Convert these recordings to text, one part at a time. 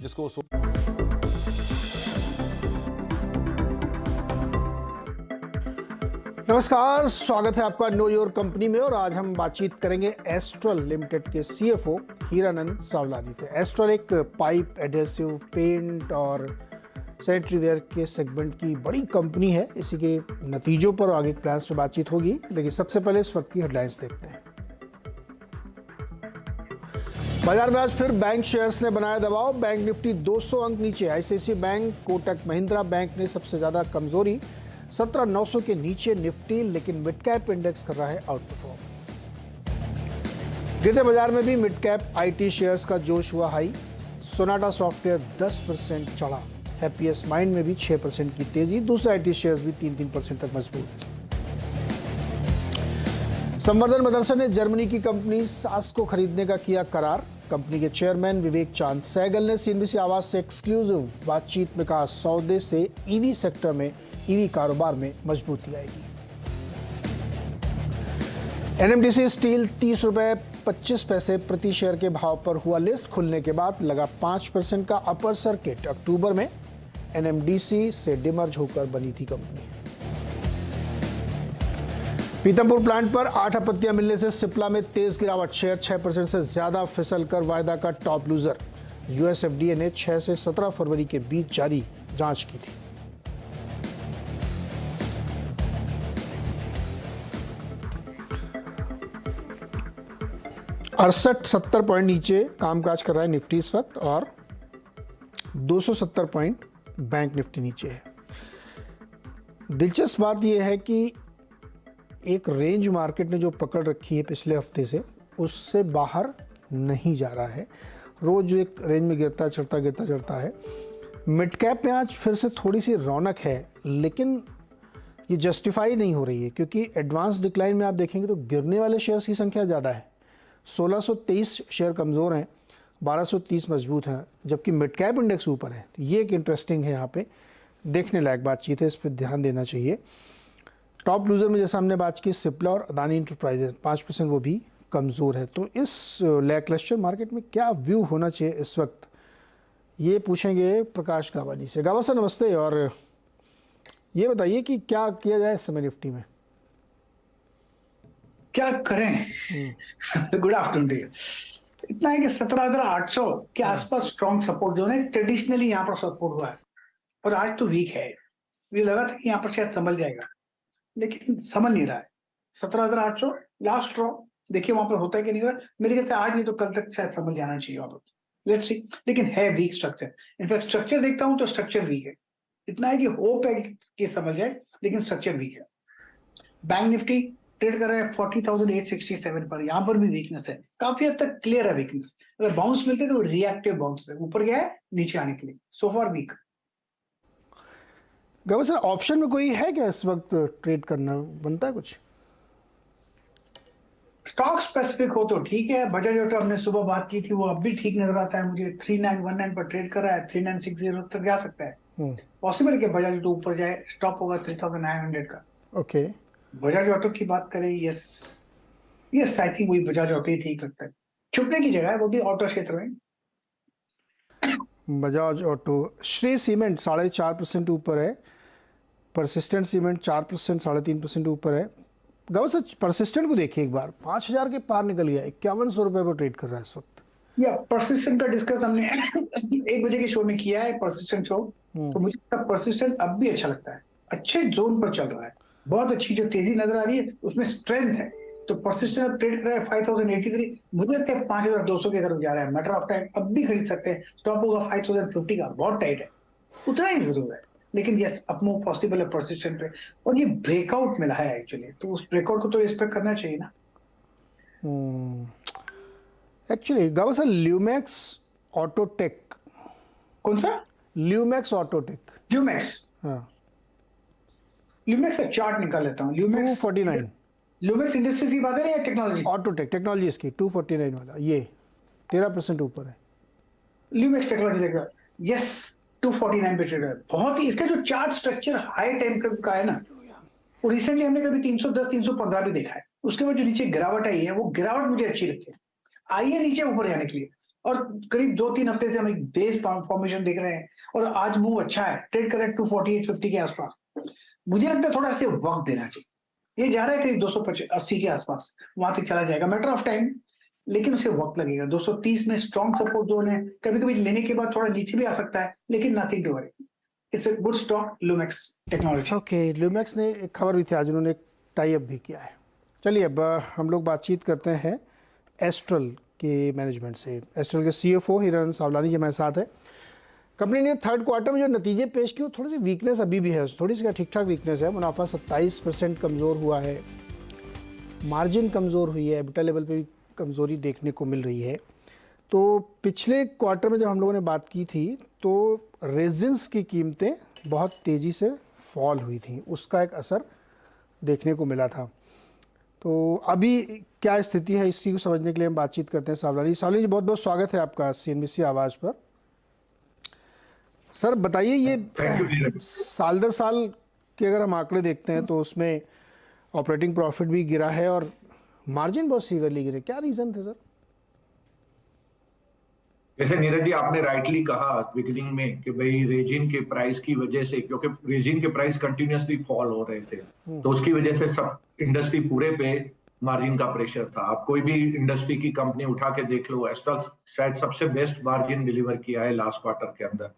जिसको नमस्कार, स्वागत है आपका नो योर कंपनी में। और आज हम बातचीत करेंगे एस्ट्रल लिमिटेड के सीएफओ हीरानंद सावलानी से। एस्ट्रल एक पाइप, एडहेसिव, पेंट और सैनिटरी वेयर के सेगमेंट की बड़ी कंपनी है। इसी के नतीजों पर आगे प्लान्स पे बातचीत होगी, लेकिन सबसे पहले इस वक्त की हेडलाइंस देखते हैं। बाजार में आज फिर बैंक शेयर्स ने बनाया दबाव। बैंक निफ्टी 200 अंक नीचे। ICICI bank, Kotak Mahindra bank ने सबसे ज्यादा कमजोरी, 17,900 के नीचे निफ्टी, लेकिन मिड कैप इंडेक्स कर रहा है आउट परफॉर्म। गिरते बाजार में भी मिड कैप आईटी शेयर्स का जोश हुआ हाई। सोनाटा सॉफ्टवेयर 10% चढ़ा। हैप्पीएस्ट माइंड में भी 6% की तेजी। दूसरे आईटी शेयर्स भी 3% तक मजबूत। संवर्धन मदरसा ने जर्मनी की कंपनी सास को खरीदने का किया करार। कंपनी के चेयरमैन विवेक चांद सहगल ने सीएनबीसी आवाज से एक्सक्लूसिव बातचीत में कहा, सौदे से ईवी सेक्टर में, ईवी कारोबार में मजबूती आएगी। एनएमडीसी स्टील 30 रुपए 25 पैसे प्रति शेयर के भाव पर हुआ लिस्ट। खुलने के बाद लगा 5% का अपर सर्किट। अक्टूबर में एनएमडीसी से डिमर्ज होकर बनी थी कंपनी। पीतमपुर प्लांट पर 8 आपत्तियां मिलने से सिप्ला में तेज गिरावट। शेयर 6% से ज्यादा फिसल कर वायदा का टॉप लूजर। यूएसएफडीए ने 6 से 17 फरवरी के बीच जारी जांच की थी। अड़सठ 70 पॉइंट नीचे कामकाज कर रहा है निफ्टी इस वक्त, और 270 पॉइंट बैंक निफ्टी नीचे है। दिलचस्प बात यह है कि एक रेंज मार्केट ने जो पकड़ रखी है पिछले हफ्ते से, उससे बाहर नहीं जा रहा है। रोज एक रेंज में गिरता चढ़ता है। मिड कैप में आज फिर से थोड़ी सी रौनक है, लेकिन ये जस्टिफाई नहीं हो रही है, क्योंकि एडवांस डिक्लाइन में आप देखेंगे तो गिरने वाले शेयर्स की संख्या ज़्यादा है। 1623 शेयर कमज़ोर हैं, 1230 मजबूत हैं, जबकि मिड कैप इंडेक्स ऊपर है। ये एक इंटरेस्टिंग है, यहाँ पे देखने लायक बातचीत है, इस पर ध्यान देना चाहिए। टॉप लूजर में जैसा हमने बात की, सिप्ला और अदानी इंटरप्राइजेज 5%, वो भी कमज़ोर है। तो इस लैकलस्टर मार्केट में क्या व्यू होना चाहिए इस वक्त, ये पूछेंगे प्रकाश गावानी से। गावा सर नमस्ते, और ये बताइए कि क्या किया जाए इस समय निफ्टी में, क्या करें। Good afternoon day. इतना है कि 17,800 के आसपास स्ट्रॉन्ग सपोर्ट जोन है। ट्रेडिशनली यहाँ पर सपोर्ट हुआ है, और आज तो वीक है। मुझे लगा था कि यहाँ पर शायद संभल जाएगा, लेकिन संभल नहीं रहा है। 17,800 लास्ट स्ट्रॉन्ग, देखिए वहां पर होता है कि नहीं होता। मेरे कहते हैं आज नहीं तो कल तक शायद संभल जाना चाहिए वहां पर, लेट्स सी। लेकिन है वीक स्ट्रक्चर। इनफैक्ट स्ट्रक्चर देखता हूं तो स्ट्रक्चर वीक है। इतना है कि होप है कि संभल जाए, लेकिन स्ट्रक्चर वीक है। बैंक निफ्टी ट्रेड कर रहा है 40,867 पर। यहां पर भी वीकनेस है, काफी हद तक क्लियर है वीकनेस। अगर बाउंस मिलते तो रिएक्टिव बाउंस है, ऊपर गया है नीचे आने के लिए। So for week. गावा सर ऑप्शन में कोई है क्या इस वक्त ट्रेड करना बनता है कुछ? स्टॉक स्पेसिफिक हो तो ठीक है। बजाज ऑटो हमने सुबह बात की थी, वो अब भी ठीक नजर आता है मुझे। 3919 पर ट्रेड कर रहा है, 3960 तक जा सकता है। पॉसिबल है कि बजाज ऑटो ऊपर जाए, स्टॉप होगा 3900 का। ओके, बजाज ऑटो की बात करें, यस आई थिंक वही बजाज ऑटो ही ठीक लगता है। छुपने की जगह है वो भी ऑटो क्षेत्र में। बजाज ऑटो। श्री सीमेंट 4.5% ऊपर है। परसिस्टेंट सीमेंट 4%, 3.5% ऊपर है। गावा सर परसिस्टेंट को देखिए एक बार, 5,000 के पार निकल गया, 5100 रुपए पर ट्रेड कर रहा है इस वक्त। या परसिस्टेंट का डिस्कस हमने 1 बजे के शो में किया है, परसिस्टेंट शो। तो मुझे परसिस्टेंट अब भी अच्छा लगता है, अच्छे जोन पर चल रहा है। बहुत अच्छी जो तेजी नजर आ रही है उसमें स्ट्रेंथ है। तो परसिस्टेंट अब ट्रेड कर रहा है 5083। मुझे लगता है 5,200 की तरफ जा रहा है। मैटर ऑफ टाइम, अब भी खरीद सकते हैं। स्टॉप होगा 5,050 का, बहुत टाइट है, उतना ही जरूर है। लेकिन यस अपमूव पॉसिबल है परसिस्टेंट पे, और ये ब्रेकआउट मिला है एक्चुअली, तो उस ब्रेकआउट को तो रिस्पेक्ट करना चाहिए ना। एक्चुअली गावा सर ल्यूमैक्स ऑटोटेक। कौन सा? ल्यूमैक्स ऑटोटेक। ल्यूमैक्स। हाँ, ल्यूमैक्स का चार्ट निकाल लेता हूँ। ल्यूमैक्स 249। ल्यूमैक्स इंडस्ट्रीज की बात है या टेक्नोलॉजी? ऑटोटेक टेक्नोलॉजी इसकी 249 वाला, ये 13% ऊपर है। ल्यूमैक्स टेक्नोलॉजी देखा, यस 249 पे ट्रेड है। बहुत ही इसका जो चार्ट स्ट्रक्चर हाई टाइम का है ना, वो रिसेंटली हमने कभी 310 315 भी देखा है। उसके बाद जो नीचे गिरावट आई है, वो गिरावट मुझे अच्छी लगती है। आई है नीचे ऊपर जाने के लिए, और करीब 2-3 हफ्ते से हम एक बेस फॉर्मेशन देख रहे हैं और आज मूव अच्छा है, ट्रेड करेक्ट 248.50 के आसपास। मुझे लगता है थोड़ा ऐसे वक्त देना चाहिए। ये जा रहा है करीब 280 के आसपास, वहां तक चला जाएगा, मैटर ऑफ टाइम, लेकिन उसे वक्त लगेगा। 230 में स्ट्रॉन्ग सपोर्ट जोन है, कभी कभी लेने के बाद थोड़ा नीचे भी आ सकता है, लेकिन nothing to worry, it's a good stock, Lumax technology. Okay, Lumax ने एक खबर भी थी आज, उन्होंने एक टाई अप भी किया है। चलिए अब हम लोग बातचीत करते हैं एस्ट्रल के मैनेजमेंट से। एस्ट्रल के सीएफओ हिरन सावलानी जी हमारे साथ है। कंपनी ने थर्ड क्वार्टर में जो नतीजे पेश किए, थोड़ी सी वीकनेस अभी भी है, थोड़ी सी ठीक ठाक वीकनेस है। मुनाफा 27% कमज़ोर हुआ है, मार्जिन कमज़ोर हुई है, एबिटा लेवल पे भी कमज़ोरी देखने को मिल रही है। तो पिछले क्वार्टर में जब हम लोगों ने बात की थी तो रेजिन्स की कीमतें बहुत तेज़ी से फॉल हुई थी, उसका एक असर देखने को मिला था। तो अभी क्या स्थिति है, इसी को समझने के लिए हम बातचीत करते हैं सावलानी जी। बहुत बहुत स्वागत है आपका सीएनबीसी आवाज़ पर। सर बताइए, ये साल दर साल के अगर हम आंकड़े देखते हैं तो उसमें ऑपरेटिंग प्रॉफिट भी गिरा है और मार्जिन बहुत सीवियरली गिरे, क्या रीज़न थे सर? जैसे नीरज जी आपने राइटली कहा बिगिनिंग में कि भाई रेजिन के प्राइस की वजह से, क्योंकि रेजिन के प्राइस कंटिन्यूअसली फॉल हो रहे थे, तो उसकी वजह से सब इंडस्ट्री पूरे पे मार्जिन का प्रेशर था। आप कोई भी इंडस्ट्री की कंपनी उठा के देख लो, एस्ट्रल शायद सबसे बेस्ट मार्जिन डिलीवर किया है लास्ट क्वार्टर के अंदर।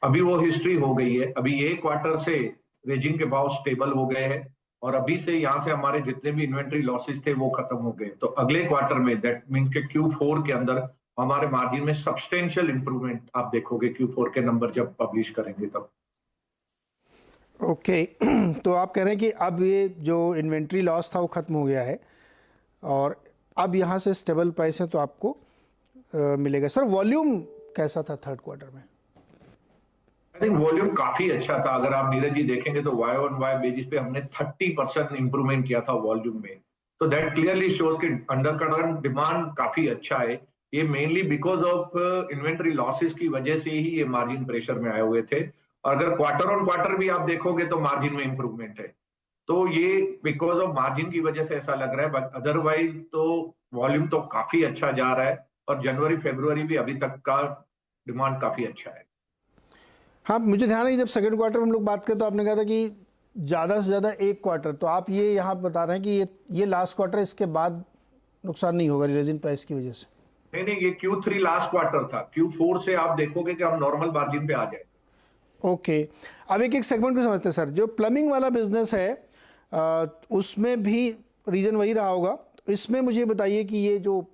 अभी वो हिस्ट्री हो गई है। अभी ये क्वार्टर से रेजिन के भाव स्टेबल हो गए हैं और अभी से यहाँ से हमारे जितने भी इन्वेंट्री लॉसेस थे वो खत्म हो गए। तो अगले क्वार्टर में, दैट मींस के Q4 के अंदर हमारे मार्जिन में सब्सटेंशियल इंप्रूवमेंट आप देखोगे Q4 के नंबर जब पब्लिश करेंगे तब। ओके तो आप कह रहे हैं कि अब ये जो इन्वेंट्री लॉस था वो खत्म हो गया है और अब यहाँ से स्टेबल प्राइस है तो आपको मिलेगा। सर वॉल्यूम कैसा था थर्ड क्वार्टर में? आई थिंक वॉल्यूम काफी अच्छा था। अगर आप नीरज जी देखेंगे तो वाई ऑन वाई बेसिस पे हमने 30% इंप्रूवमेंट किया था वॉल्यूम में। तो दैट क्लियरली शोज कि अंडर करंट डिमांड काफी अच्छा है। ये mainly because of inventory losses की वजह से ही ये मार्जिन प्रेशर में आए हुए थे। और अगर क्वार्टर ऑन क्वार्टर भी आप देखोगे तो मार्जिन में इंप्रूवमेंट है। तो ये बिकॉज ऑफ मार्जिन की वजह से ऐसा लग रहा है, बट अदरवाइज तो वॉल्यूम तो काफी अच्छा जा रहा है और जनवरी फरवरी भी अभी तक का डिमांड काफी अच्छा है। हाँ, मुझे ध्यान है कि जब सेकंड क्वार्टर में हम लोग बात करें तो आपने कहा था कि ज़्यादा से ज़्यादा एक क्वार्टर, तो आप ये यहाँ बता रहे हैं कि ये लास्ट क्वार्टर, इसके बाद नुकसान नहीं होगा रेजिन प्राइस की वजह से? नहीं, ये Q3 लास्ट क्वार्टर था। Q4 से आप देखोगे कि हम नॉर्मल मार्जिन पे आ जाए। ओके, अब एक सेगमेंट को समझते हैं सर। जो प्लम्बिंग वाला बिजनेस है उसमें भी रीजन वही रहा होगा। इसमें मुझे बताइए कि ये जो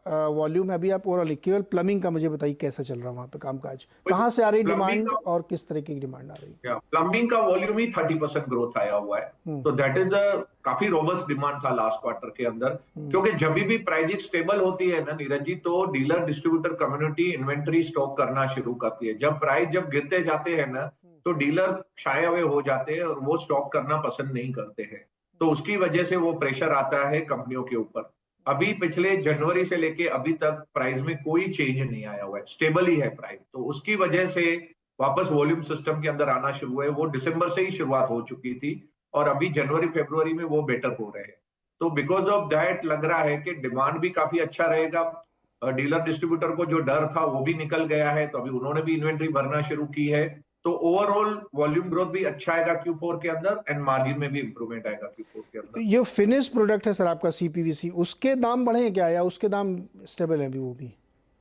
वॉल्यूम है, अभी आप ओवरऑल केवल प्लम्बिंग का मुझे बताइए कैसा चल रहा है वहाँ पे कामकाज, कहाँ से आ रही डिमांड और किस तरीके की डिमांड आ रही है? प्लम्बिंग का वॉल्यूम ही 30% ग्रोथ आया हुआ है। तो दैट इज द काफी रोबस्ट डिमांड था लास्ट क्वार्टर के अंदर, क्योंकि जब भी प्राइसिंग स्टेबल होती है ना नीरज जी, तो dealer distributor community inventory stock करना शुरू करती है। जब गिरते जाते हैं ना तो डीलर शाये हुए हो जाते हैं और वो स्टॉक करना पसंद नहीं करते हैं। तो उसकी वजह से वो प्रेशर आता है कंपनियों के ऊपर। अभी पिछले जनवरी से लेके अभी तक प्राइस में कोई चेंज नहीं आया हुआ है, स्टेबल ही है प्राइस। तो उसकी वजह से वापस वॉल्यूम सिस्टम के अंदर आना शुरू है। वो दिसंबर से ही शुरुआत हो चुकी थी और अभी जनवरी फरवरी में वो बेटर हो रहे हैं। तो बिकॉज ऑफ दैट लग रहा है कि डिमांड भी काफी अच्छा रहेगा। डीलर डिस्ट्रीब्यूटर को जो डर था वो भी निकल गया है, तो अभी उन्होंने भी इन्वेंट्री भरना शुरू की है। तो ओवरऑल वॉल्यूम ग्रोथ भी अच्छा आएगा Q4 के अंदर एंड मार्जिन में भी इंप्रूवमेंट आएगा Q4 के अंदर। ये फिनिश प्रोडक्ट है सर आपका CPVC, उसके दाम बढ़े हैं क्या या उसके दाम स्टेबल है अभी? वो भी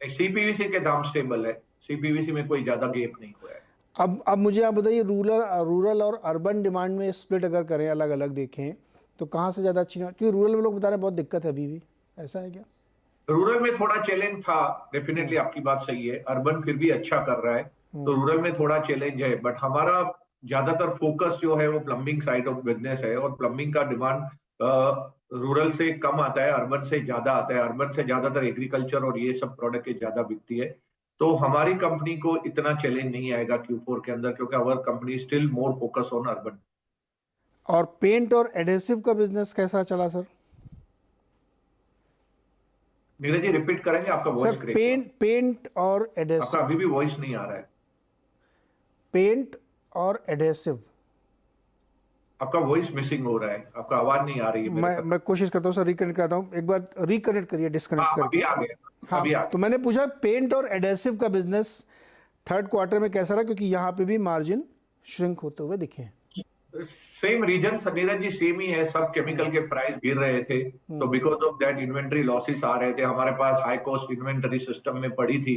CPVC के दाम स्टेबल है, CPVC में कोई ज्यादा गैप नहीं हुआ है। अब मुझे आप बताइए, रूरल और अर्बन डिमांड में स्प्लिट अगर करें, अलग अलग देखें तो कहाँ से ज़्यादा अच्छी? क्योंकि रूरल में लोग बता रहे हैं बहुत दिक्कत है अभी भी, ऐसा है क्या? रूरल में थोड़ा चैलेंज था, डेफिनेटली आपकी बात सही है। अर्बन फिर भी अच्छा कर रहा है, तो रूरल में थोड़ा चैलेंज है। बट हमारा ज्यादातर फोकस जो है वो प्लम्बिंग साइड ऑफ बिजनेस है और प्लम्बिंग का डिमांड रूरल से कम आता है, अर्बन से ज्यादा आता है। अर्बन से ज्यादातर एग्रीकल्चर और ये सब प्रोडक्ट की ज्यादा बिकती है। तो हमारी कंपनी को इतना चैलेंज नहीं आएगा Q4 के अंदर, क्योंकि our company still more focus on urban. और पेंट और एडहेसिव का बिजनेस कैसा चला सर? नीरज जी रिपीट करेंगे, आपका वॉइस सर पेंट और एडहेसिव, आपका अभी भी वॉइस नहीं आ रहा है। पेंट और एडहेसिव आपका वॉइस मिसिंग हो रहा है, आपका आवाज नहीं आ रही है मेरे तक। मैं कोशिश करता हूँ सर, रिकनेक्ट करता हूँ, एक बार रिकनेक्ट करिए डिस्कनेक्ट करके। अभी आ गया, हाँ, अभी आ तो मैंने पूछा पेंट और एडेसिव का बिजनेस थर्ड क्वार्टर में कैसा रहा, क्योंकि यहाँ पे भी मार्जिन श्रिंक होते हुए दिखे। Same reason Neeraj ji, same ही है, सब केमिकल के प्राइस गिर रहे थे, तो because of that inventory losses आ रहे थे। हमारे पास हाई कॉस्ट इन्वेंटरी सिस्टम में पड़ी थी,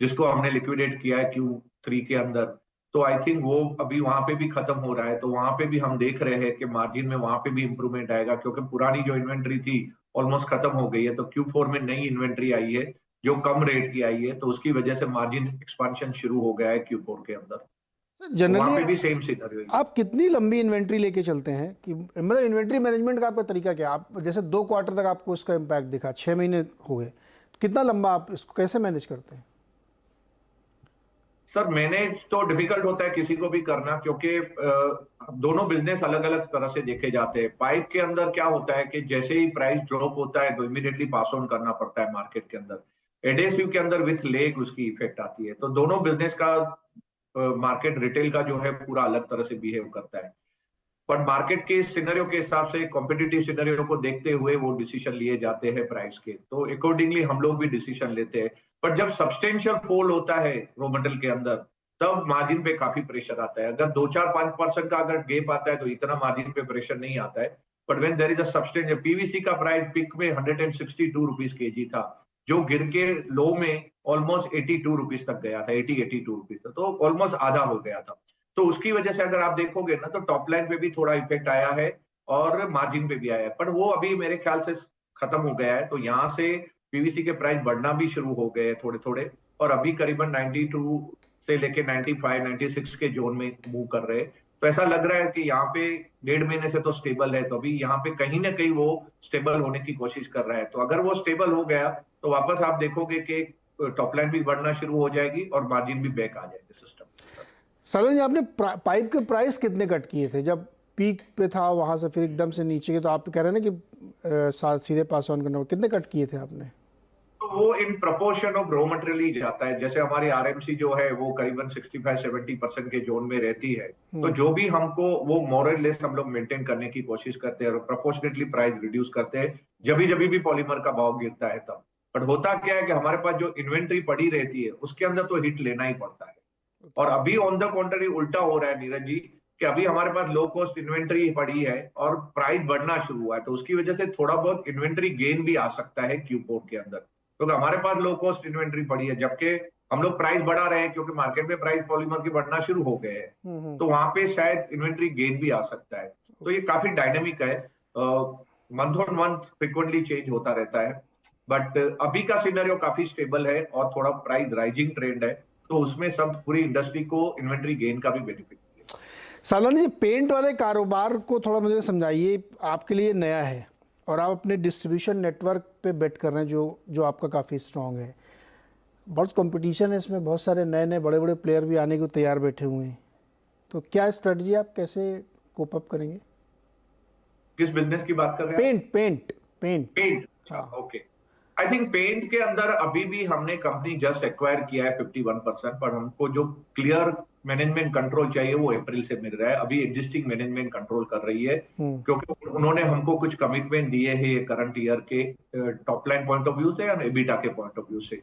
जिसको हमने लिक्विडेट किया है Q3 के अंदर। तो आई थिंक वो अभी वहां पे भी खत्म हो रहा है, तो वहां पे भी हम देख रहे हैं कि मार्जिन में वहां पे भी इंप्रूवमेंट आएगा, क्योंकि पुरानी जो इन्वेंट्री थी ऑलमोस्ट खत्म हो गई है। तो Q4 में नई इन्वेंट्री आई है जो कम रेट की आई है, तो उसकी वजह से मार्जिन एक्सपांशन शुरू हो गया है Q4 के अंदर। वहां पे भी सेम सिनेरियो। आप कितनी लंबी इन्वेंट्री लेके चलते हैं, कि मतलब इन्वेंट्री मैनेजमेंट का आपका तरीका क्या? आप जैसे 2 क्वार्टर तक आपको इसका इम्पैक्ट दिखा, 6 महीने हो गए, तो कितना लंबा आप इसको कैसे मैनेज करते हैं? सर मैनेज तो डिफिकल्ट होता है किसी को भी करना, क्योंकि दोनों बिजनेस अलग अलग तरह से देखे जाते हैं। पाइप के अंदर क्या होता है कि जैसे ही प्राइस ड्रॉप होता है तो इमीडिएटली पास ऑन करना पड़ता है मार्केट के अंदर। एडेसिव के अंदर विथ लेग उसकी इफेक्ट आती है। तो दोनों बिजनेस का मार्केट रिटेल का जो है पूरा अलग तरह से बिहेव करता है, पर मार्केट के सिनेरियो के हिसाब से, कॉम्पिटिटिव सिनेरियो को देखते हुए वो डिसीजन लिए जाते हैं प्राइस के, तो अकॉर्डिंगली हम लोग भी डिसीजन लेते हैं। पर जब सब्सटेंशियल फॉल होता है रॉ मटेरियल के अंदर, तब मार्जिन पे काफी प्रेशर आता है। अगर 2-4-5% का अगर गेप आता है तो इतना मार्जिन पे प्रेशर नहीं आता है। But when there is a substantial, PVC का प्राइस पिक में 162 रुपीज केजी था, जो गिर के लो में ऑलमोस्ट 82 रुपीज तक गया था, 82 रुपीज तक, तो ऑलमोस्ट आधा हो गया था। तो उसकी वजह से अगर आप देखोगे ना, तो टॉप लाइन पे भी थोड़ा इफेक्ट आया है और मार्जिन पे भी आया है, पर वो अभी मेरे ख्याल से खत्म हो गया है। तो यहाँ से पीवीसी के प्राइस बढ़ना भी शुरू हो गए हैं थोड़े थोड़े, और अभी करीबन 92 से लेके 95-96 के जोन में मूव कर रहे हैं। तो ऐसा लग रहा है कि यहाँ पे 1.5 महीने से तो स्टेबल है, तो अभी यहाँ पे कहीं ना कहीं वो स्टेबल होने की कोशिश कर रहा है। तो अगर वो स्टेबल हो गया तो वापस आप देखोगे कि टॉप लाइन भी बढ़ना शुरू हो जाएगी और मार्जिन भी बैक आ जाएगी सिस्टम। सालन जी, आपने पाइप के प्राइस कितने कट किए थे जब पीक पे था, वहां से फिर एकदम से नीचे के? तो आप कह रहे हैं ना कि सीधे पास ऑन करना, कितने कट किए थे आपने? तो वो in proportion of raw material ही जाता है। जैसे हमारी आरएमसी जो है वो करीबन 65-70% के जोन में रहती है, तो जो भी हमको वो मोरल लेस हम लोग मेंटेन करने की कोशिश करते हैं और प्रोपोर्शनेटली प्राइस रिड्यूस करते हैं जब भी पॉलीमर का भाव गिरता है तब। बट होता क्या है कि हमारे पास जो इन्वेंट्री पड़ी रहती है उसके अंदर तो हिट लेना ही पड़ता है। और अभी ऑन द कॉन्ट्ररी उल्टा हो रहा है नीरज जी, कि अभी हमारे पास लो कॉस्ट इन्वेंट्री पड़ी है और प्राइस बढ़ना शुरू हुआ है, तो उसकी वजह से थोड़ा बहुत इन्वेंट्री गेन भी आ सकता है Q4 के अंदर, क्योंकि हमारे पास लो कॉस्ट इन्वेंट्री पड़ी है, जबकि हम लोग प्राइस बढ़ा रहे हैं क्योंकि मार्केट में प्राइस पॉलीमर की बढ़ना शुरू हो गए हैं। तो वहां पे शायद इन्वेंट्री गेन भी आ सकता है। तो ये काफी डायनेमिक है, month on month frequently change होता रहता है। बट अभी का सिनेरियो काफी स्टेबल है और थोड़ा प्राइस राइजिंग ट्रेंड है, तो उसमें सब पूरी इंडस्ट्री को इन्वेंट्री गेन का भी बेनिफिट है। सालन जी, पेंट वाले कारोबार को थोड़ा मुझे समझाइए, आपके लिए नया है और आप अपने डिस्ट्रीब्यूशन नेटवर्क पे बेट कर रहे हैं जो आपका काफ़ी स्ट्रांग है। बहुत कंपटीशन है इसमें, बहुत सारे नए नए बड़े बड़े प्लेयर भी आने को तैयार बैठे हुए हैं, तो क्या स्ट्रेटजी आप कैसे कोप अप करेंगे? किस बिजनेस की बात कर रहे हैं? Paint. Okay, I think paint के अंदर अभी भी हमने कंपनी जस्ट एक्वायर किया है 51%, पर हमको जो क्लियर मैनेजमेंट कंट्रोल चाहिए वो अप्रैल से मिल रहा है। अभी एग्जिस्टिंग मैनेजमेंट कंट्रोल कर रही है, क्योंकि उन्होंने हमको कुछ कमिटमेंट दिए हैं ये करंट ईयर के top line point of view से या एबिटा के पॉइंट ऑफ व्यू से।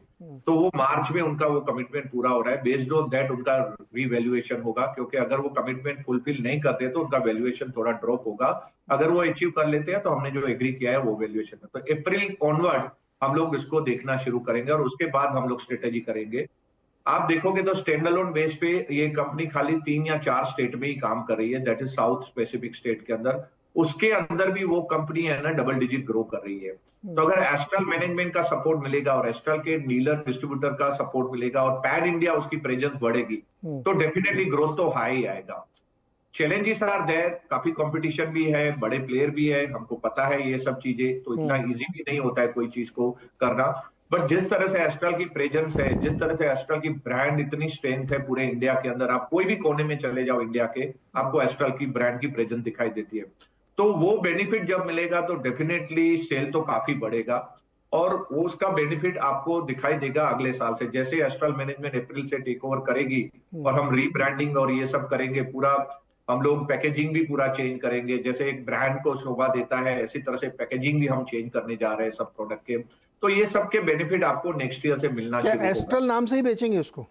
तो वो मार्च में उनका वो कमिटमेंट पूरा हो रहा है। बेस्ड ऑन दैट उनका रीवैल्यूएशन होगा, क्योंकि अगर वो कमिटमेंट फुलफिल नहीं करते तो उनका वैल्यूएशन थोड़ा ड्रॉप होगा। अगर वो अचीव कर लेते हैं तो हमने जो एग्री किया है वो वैल्यूएशन है। तो अप्रैल ऑनवर्ड हम लोग इसको देखना शुरू करेंगे और उसके बाद हम लोग स्ट्रेटेजी करेंगे। आप देखोगे तो स्टैंड अलोन बेस पे ये कंपनी खाली 3 या 4 स्टेट में ही काम कर रही है, that is south specific state के अंदर। उसके अंदर भी वो कंपनी है ना डबल डिजिट ग्रो कर रही है। तो अगर एस्ट्रल मैनेजमेंट का सपोर्ट मिलेगा और एस्ट्रल के डीलर डिस्ट्रीब्यूटर का सपोर्ट मिलेगा और पैन इंडिया उसकी प्रेजेंस बढ़ेगी, तो डेफिनेटली ग्रोथ तो हाई आएगा। चैलेंजेस आर देयर, काफी कंपटीशन भी है, बड़े प्लेयर भी है, हमको पता है ये सब चीजें, तो इतना इजी भी नहीं होता है कोई चीज को करना। बट जिस तरह से एस्ट्रल की प्रेजेंस है, जिस तरह से एस्ट्रल की ब्रांड इतनी स्ट्रेंथ है पूरे इंडिया के अंदर, आप कोई भी कोने में चले जाओ इंडिया के, आपको एस्ट्रल की ब्रांड की प्रेजेंस दिखाई देती है। तो वो बेनिफिट जब मिलेगा तो डेफिनेटली सेल तो काफी बढ़ेगा और वो उसका बेनिफिट आपको दिखाई देगा अगले साल से। जैसे एस्ट्रल मैनेजमेंट अप्रैल से टेक ओवर करेगी और हम रीब्रांडिंग और ये सब करेंगे, पूरा हम लोग पैकेजिंग भी पूरा चेंज करेंगे, जैसे एक ब्रांड को शोभा देता है इसी तरह से पैकेजिंग भी हम चेंज करने जा रहे हैं सब प्रोडक्ट के। तो ये सब के बेनिफिट आपको नेक्स्ट ईयर से मिलना क्या शुरू होगा। एस्ट्रल नाम से ही बेचेंगे उसको?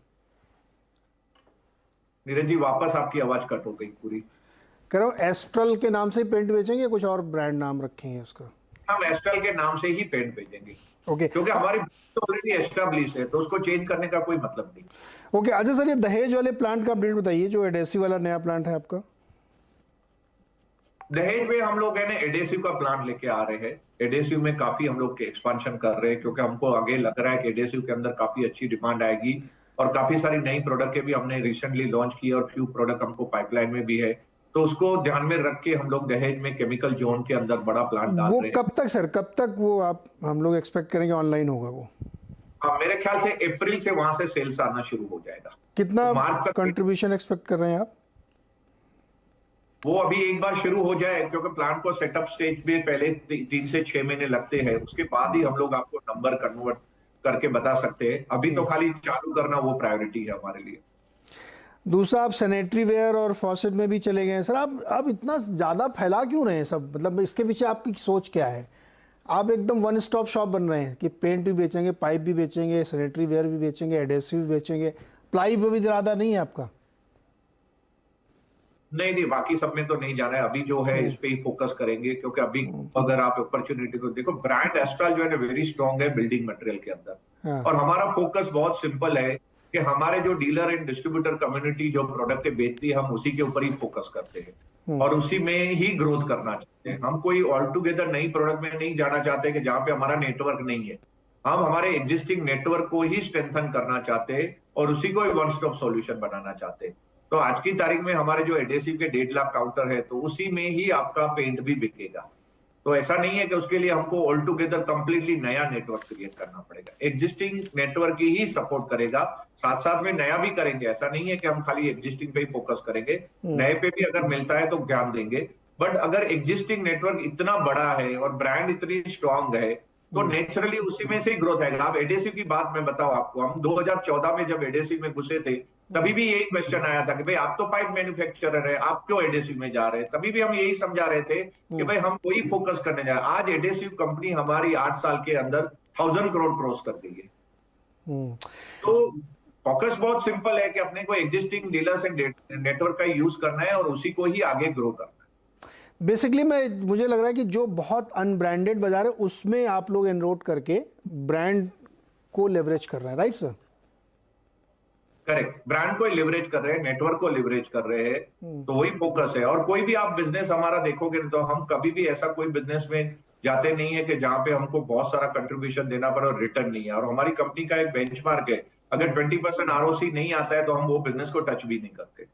नीरज जी वापस आपकी आवाज कट हो गई पूरी। कह रहा हूँ एस्ट्रल के नाम से ही पेंट बेचेंगे, कुछ और ब्रांड नाम रखेंगे उसका? हम एस्ट्रल के नाम से ही पेंट भेजेंगे। ओके, क्योंकि हमारी तो ऑलरेडी एस्टेब्लिश है, तो उसको चेंज करने का कोई मतलब नहीं। ओके। अच्छा सर, ये दहेज वाले प्लांट का अपडेट बताइए, जो एडेसिव वाला नया प्लांट है आपका। दहेज में हम लोग है ना एडेसिव का प्लांट लेके आ रहे हैं। एडेसिव में काफी हम लोग एक्सपांशन कर रहे हैं, क्योंकि हमको आगे लग रहा है कि एडेसिव के अंदर काफी अच्छी डिमांड आएगी और काफी सारी नई प्रोडक्ट के भी हमने रिसेंटली लॉन्च किए और फ्यू प्रोडक्ट हमको पाइपलाइन में भी है। तो उसको ध्यान में रख के हम लोग दहेज में केमिकल जोन के अंदर बड़ा प्लांट डाल वो रहे हैं। कब तक सर, कब तक वो आप हम लोग एक्सपेक्ट करेंगे ऑनलाइन होगा वो? हाँ, मेरे ख्याल से अप्रैल से वहां से सेल्स आना शुरू हो जाएगा। कितना तो मार्च तक कंट्रीब्यूशन एक्सपेक्ट कर रहे हैं आप? वो अभी एक बार शुरू हो जाए, क्योंकि प्लांट को सेटअप स्टेज में पहले 3 से 6 महीने लगते हैं, उसके बाद ही हम लोग आपको नंबर कन्वर्ट करके बता सकते हैं। अभी तो खाली चालू करना वो प्रायोरिटी है हमारे लिए। दूसरा, आप सैनिटरी वेयर और फॉसेट में भी चले गए हैं सर। आप इतना ज़्यादा फैला क्यों रहे हैं सब? मतलब इसके पीछे आपकी सोच क्या है? आप एकदम वन स्टॉप शॉप बन रहे हैं कि पेंट भी बेचेंगे, पाइप भी बेचेंगे, सैनिटरी वेयर भी बेचेंगे, एडेसिव भी बेचेंगे, प्लाई पे भी इरादा नहीं है आपका? नहीं, बाकी सब में तो नहीं जाना है। अभी जो है इस पे ही फोकस करेंगे, क्योंकि अभी अगर आप अपॉर्चुनिटी को देखो, ब्रांड एस्ट्रल जो है ना वेरी स्ट्रॉन्ग है बिल्डिंग मटेरियल के अंदर। हाँ। और हमारा फोकस बहुत सिंपल है कि हमारे जो डीलर एंड डिस्ट्रीब्यूटर कम्युनिटी जो प्रोडक्ट बेचती है, हम उसी के ऊपर ही फोकस करते हैं और उसी में ही ग्रोथ करना चाहते हैं। हम कोई ऑल टुगेदर नई प्रोडक्ट में नहीं जाना चाहते कि जहां पे हमारा नेटवर्क नहीं है। हम हमारे एग्जिस्टिंग नेटवर्क को ही स्ट्रेंथन करना चाहते हैं और उसी को वन स्टॉप सॉल्यूशन बनाना चाहते हैं। तो आज की तारीख में हमारे जो एडेसिव के 1.5 लाख काउंटर है, तो उसी में ही आपका पेंट भी बिकेगा। तो ऐसा नहीं है कि उसके लिए हमको ऑल टुगेदर कंप्लीटली नया नेटवर्क क्रिएट करना पड़ेगा। एग्जिस्टिंग नेटवर्क ही सपोर्ट करेगा, साथ साथ में नया भी करेंगे। ऐसा नहीं है कि हम खाली एग्जिस्टिंग पे ही फोकस करेंगे, नए पे भी अगर मिलता है तो ध्यान देंगे। बट अगर एग्जिस्टिंग नेटवर्क इतना बड़ा है और ब्रांड इतनी स्ट्रांग है, तो नेचुरली उसी में से ही ग्रोथ आएगा। आप एडेसिव की बात मैं बताऊं आपको, हम 2014 में जब एडेसिव में घुसे थे, तभी भी यही क्वेश्चन आया था कि भाई आप तो पाइप मैन्युफैक्चरर है, आप क्यों एडेसिव में जा रहे हैं? तभी भी हम यही समझा रहे थे कि भाई हम वही फोकस करने जा रहे हैं। आज एडेसिव कंपनी हमारी 8 साल के अंदर 1000 करोड़ क्रॉस कर गई है। तो फोकस बहुत सिंपल है कि अपने को एग्जिस्टिंग डीलर्स एंड नेटवर्क का यूज करना है और उसी को ही आगे ग्रो करना है। बेसिकली मुझे लग रहा है कि जो बहुत अनब्रांडेड बाजार है उसमें आप लोग एनरोल करके ब्रांड को लेवरेज कर रहे हैं, राइट सर? करेक्ट, ब्रांड को लिवरेज कर रहे हैं, नेटवर्क को लिवरेज कर रहे हैं, तो वही फोकस है। और कोई भी आप बिजनेस हमारा देखोगे तो हम कभी भी ऐसा कोई बिजनेस में जाते नहीं है कि जहां पे हमको बहुत सारा कंट्रीब्यूशन देना पड़े और रिटर्न नहीं है। और हमारी कंपनी का एक बेंचमार्क है, अगर 20% आरओसी नहीं आता है तो हम वो बिजनेस को टच भी नहीं करते।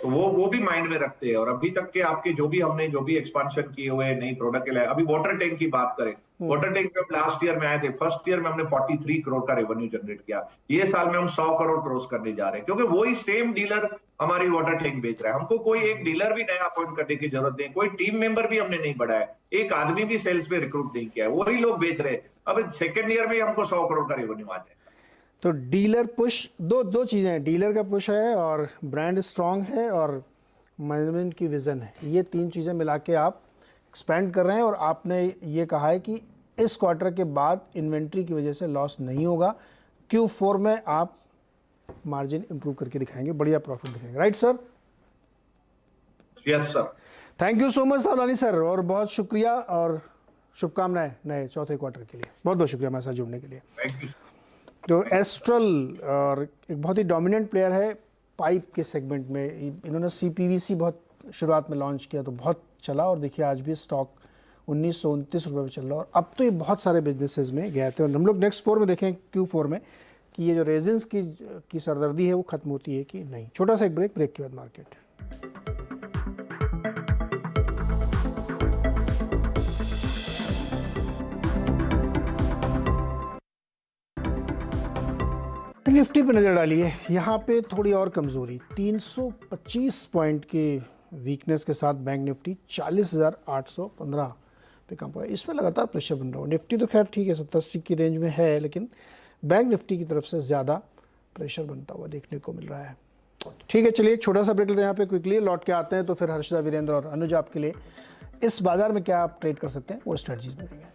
तो वो भी माइंड में रखते हैं। और अभी तक के आपके जो भी एक्सपांशन किए हुए नई प्रोडक्ट के लिए, अभी वाटर टैंक की बात करें, वाटर टैंक में हम लास्ट ईयर में आए थे, फर्स्ट ईयर में हमने 43 करोड़ का रेवेन्यू जनरेट किया। ये साल में हम 100 करोड़ क्रॉस करने जा रहे हैं, क्योंकि वही सेम डीलर हमारी वाटर टैंक बेच रहा है। हमको कोई एक डीलर भी नया अपॉइंट करने की जरूरत नहीं, कोई टीम मेंबर भी हमने नहीं बढ़ाया, एक आदमी भी सेल्स पे रिक्रूट नहीं किया है, वही लोग बेच रहे हैं। अब सेकेंड ईयर में हमको 100 करोड़ का रेवेन्यू आ जाएगा। तो डीलर पुश, दो चीज़ें हैं, डीलर का पुश है और ब्रांड स्ट्रांग है और मैनेजमेंट की विज़न है। ये 3 चीज़ें मिला के आप एक्सपेंड कर रहे हैं। और आपने ये कहा है कि इस क्वार्टर के बाद इन्वेंट्री की वजह से लॉस नहीं होगा, Q4 में आप मार्जिन इंप्रूव करके दिखाएंगे, बढ़िया प्रॉफिट दिखाएंगे, right sir? Yes sir. Thank you so much Sawlani sir, और बहुत शुक्रिया और शुभकामनाएं नए चौथे क्वार्टर के लिए। बहुत बहुत शुक्रिया हमारे साथ जुड़ने के लिए। Thank you. तो एस्ट्रल और एक बहुत ही डोमिनेंट प्लेयर है पाइप के सेगमेंट में। इन्होंने CPVC बहुत शुरुआत में लॉन्च किया तो बहुत चला, और देखिए आज भी स्टॉक 1929 रुपये में चल रहा है। और अब तो ये बहुत सारे बिजनेसेस में गए थे। और हम लोग नेक्स्ट 4 में देखें, Q4 में, कि ये जो रेजिन्स की सरदर्दी है वो खत्म होती है कि नहीं। छोटा सा एक ब्रेक के बाद मार्केट। निफ्टी पे नज़र डालिए, यहाँ पे थोड़ी और कमज़ोरी, 325 पॉइंट के वीकनेस के साथ बैंक निफ्टी 40,815 पे कम हुआ है। इसमें लगातार प्रेशर बन रहा है। निफ्टी तो खैर ठीक है, 70-80 की रेंज में है, लेकिन बैंक निफ्टी की तरफ से ज़्यादा प्रेशर बनता हुआ देखने को मिल रहा है। ठीक है, चलिए एक छोटा सा ब्रेक लेते हैं यहाँ पे क्विकली, लौट के आते हैं तो फिर हर्षदा, वीरेंद्र और अनुज आपके लिए इस बाजार में क्या आप ट्रेड कर सकते हैं वो स्ट्रेटजीज बताएंगे।